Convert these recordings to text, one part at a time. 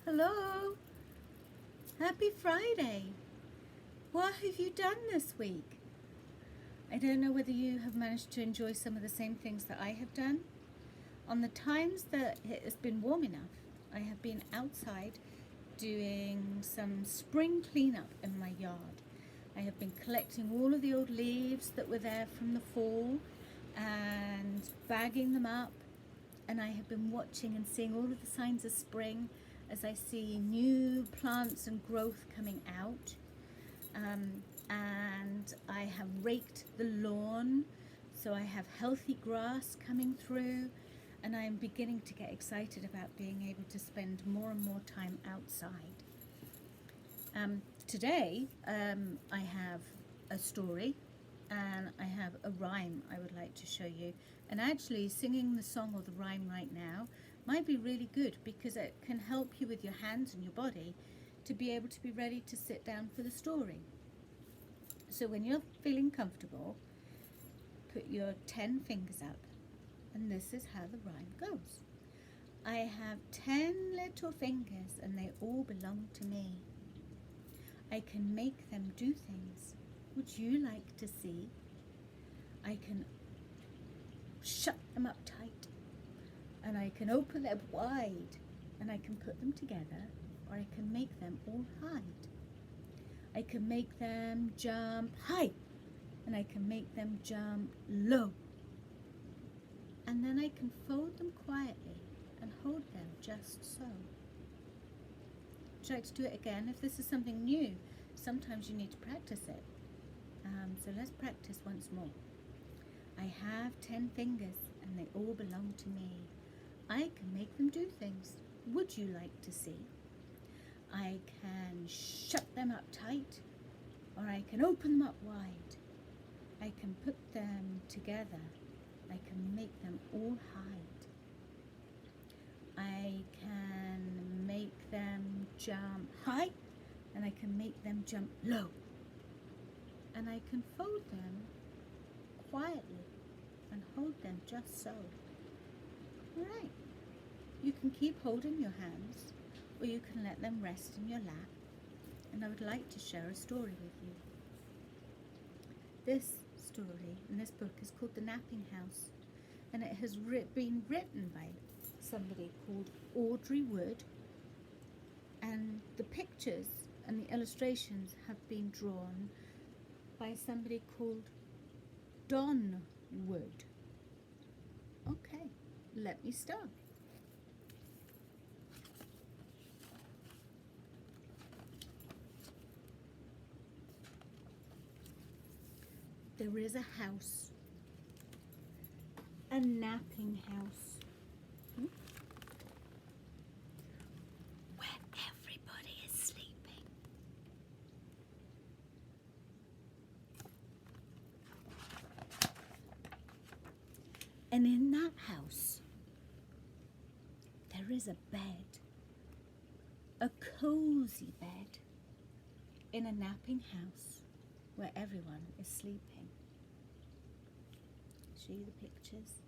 Hello, happy Friday. What have you done this week? I don't know whether you have managed to enjoy some of the same things that I have done. On the times that it has been warm enough, I have been outside doing some spring cleanup in my yard. I have been collecting all of the old leaves that were there from the fall and bagging them up, and I have been watching and seeing all of the signs of spring as I see new plants and growth coming out. And I have raked the lawn, so I have healthy grass coming through, and I am beginning to get excited about being able to spend more and more time outside. Today, I have a story and I have a rhyme I would like to show you. And actually, singing the song or the rhyme right now might be really good because it can help you with your hands and your body to be able to be ready to sit down for the story. So when you're feeling comfortable, put your 10 fingers up, and this is how the rhyme goes. I have 10 little fingers and they all belong to me. I can make them do things. Would you like to see? I can shut them up tight, and I can open them wide, and I can put them together, or I can make them all hide. I can make them jump high, and I can make them jump low. And then I can fold them quietly and hold them just so. Would you like to do it again? If this is something new, sometimes you need to practice it. So let's practice once more. I have 10 fingers and they all belong to me. I can make them do things. Would you like to see? I can shut them up tight, or I can open them up wide. I can put them together. I can make them all hide. I can make them jump high, and I can make them jump low. And I can fold them quietly and hold them just so. All right. You can keep holding your hands, or you can let them rest in your lap. And I would like to share a story with you. This story in this book is called The Napping House, and it has been written by somebody called Audrey Wood, and the pictures and the illustrations have been drawn by somebody called Don Wood. Okay, let me start. There is a house, a napping house, where everybody is sleeping. And in that house, there is a bed, a cozy bed, in a napping house where everyone is sleeping. Show you the pictures.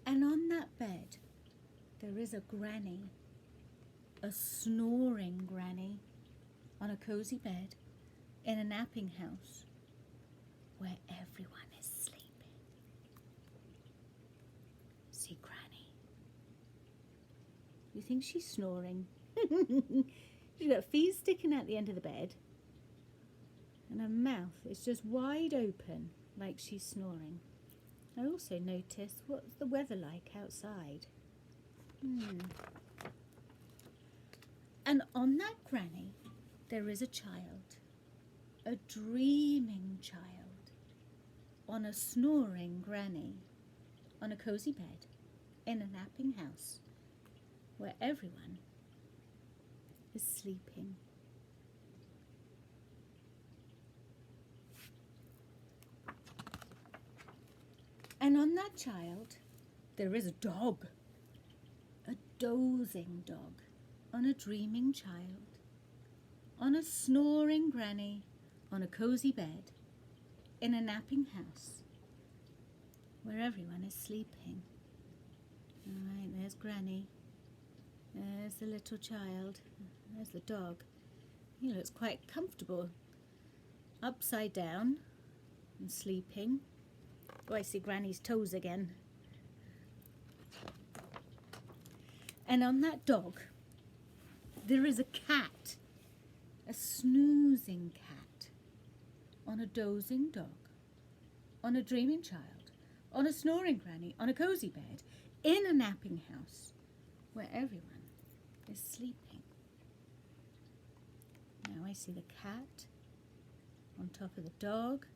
And on that bed, there is a granny, a snoring granny, on a cozy bed in a napping house where everyone is sleeping. See Granny? You think she's snoring? She's got feet sticking out the end of the bed, and her mouth is just wide open like she's snoring. I also noticed what's the weather like outside. And on that granny, there is a child, a dreaming child, on a snoring granny, on a cozy bed, in a napping house, where everyone is sleeping. And on that child, there is a dog, a dozing dog, on a dreaming child, on a snoring granny, on a cozy bed, in a napping house where everyone is sleeping. Alright, there's Granny. There's the little child. There's the dog. He looks quite comfortable. Upside down and sleeping. Oh, I see Granny's toes again. And on that dog, there is a cat. A snoozing cat. On a dozing dog. On a dreaming child. On a snoring granny. On a cozy bed. In a napping house where everyone is sleeping. Now I see the cat on top of the dog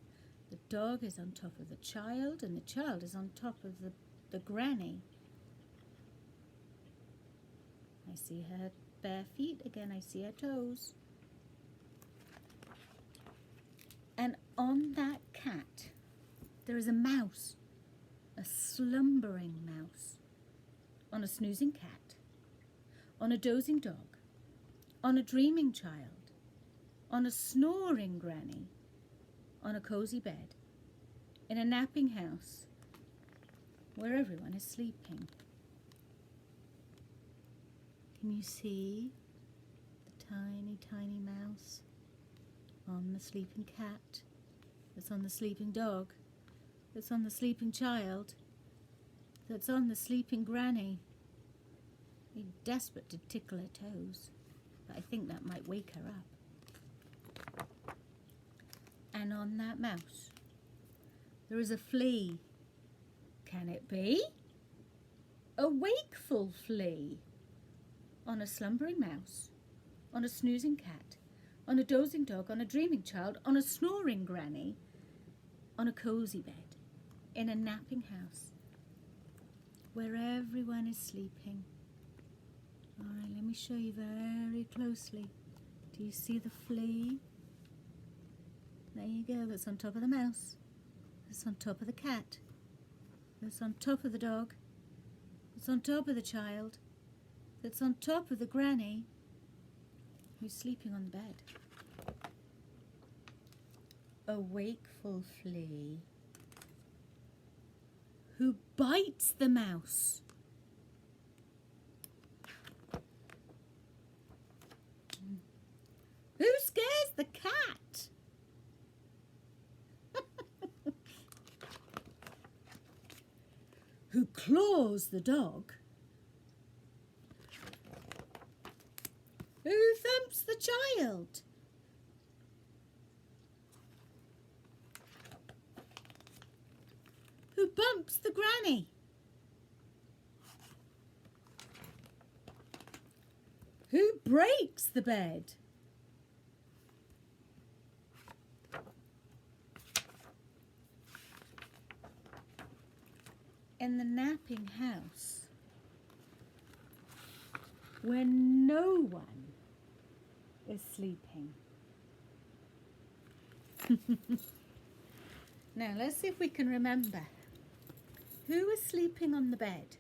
is on top of the child, and the child is on top of the granny. I see her bare feet again, I see her toes. And on that cat there is a mouse, a slumbering mouse, on a snoozing cat, on a dozing dog, on a dreaming child, on a snoring granny, on a cozy bed, in a napping house where everyone is sleeping. Can you see the tiny, tiny mouse on the sleeping cat, that's on the sleeping dog, that's on the sleeping child, that's on the sleeping granny? You're desperate to tickle her toes, but I think that might wake her up. And on that mouse, there is a flea. Can it be? A wakeful flea. On a slumbering mouse, on a snoozing cat, on a dozing dog, on a dreaming child, on a snoring granny, on a cozy bed, in a napping house, where everyone is sleeping. All right, let me show you very closely. Do you see the flea? There you go, that's on top of the mouse. That's on top of the cat. That's on top of the dog. That's on top of the child. That's on top of the granny who's sleeping on the bed. A wakeful flea who bites the mouse. Who scares the cat? Who claws the dog? Who thumps the child? Who bumps the granny? Who breaks the bed? In the napping house, where no one is sleeping. Now let's see if we can remember. Who was sleeping on the bed?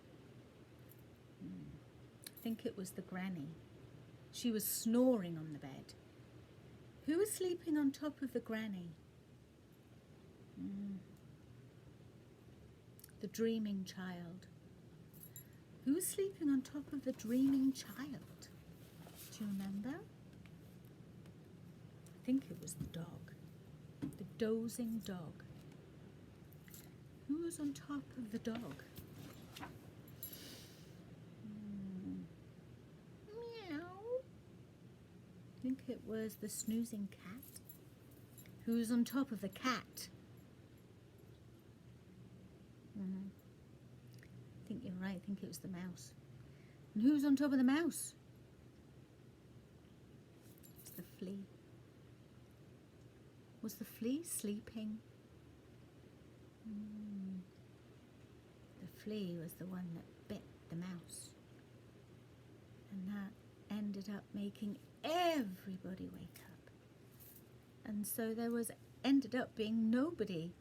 I think it was the granny. She was snoring on the bed. Who was sleeping on top of the granny? The dreaming child. Who was sleeping on top of the dreaming child? Do you remember? I think it was the dog. The dozing dog. Who was on top of the dog? Meow. I think it was the snoozing cat. Who was on top of the cat? I think you're right. I think it was the mouse. And who was on top of the mouse? It's the flea. Was the flea sleeping? The flea was the one that bit the mouse. And that ended up making everybody wake up. And so there was ended up being nobody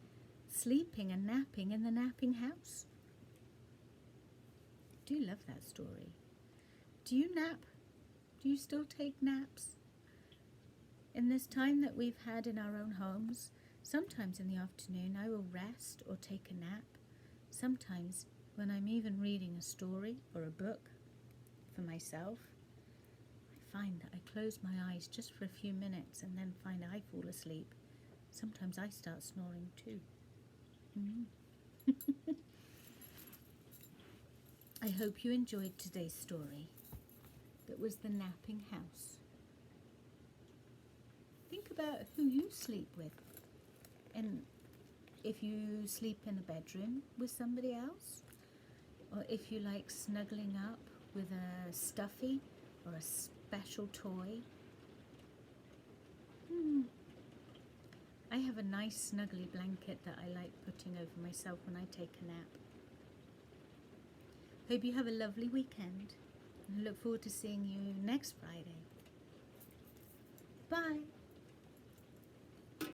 sleeping and napping in the napping house. I do love that story. Do you nap? Do you still take naps? In this time that we've had in our own homes Sometimes in the afternoon I will rest or take a nap. Sometimes when I'm even reading a story or a book for myself, I find that I close my eyes just for a few minutes and then find I fall asleep. Sometimes I start snoring too. I hope you enjoyed today's story. That was The Napping House. Think about who you sleep with, and if you sleep in a bedroom with somebody else, or if you like snuggling up with a stuffy or a special toy. I have a nice snuggly blanket that I like putting over myself when I take a nap. Hope you have a lovely weekend and look forward to seeing you next Friday. Bye.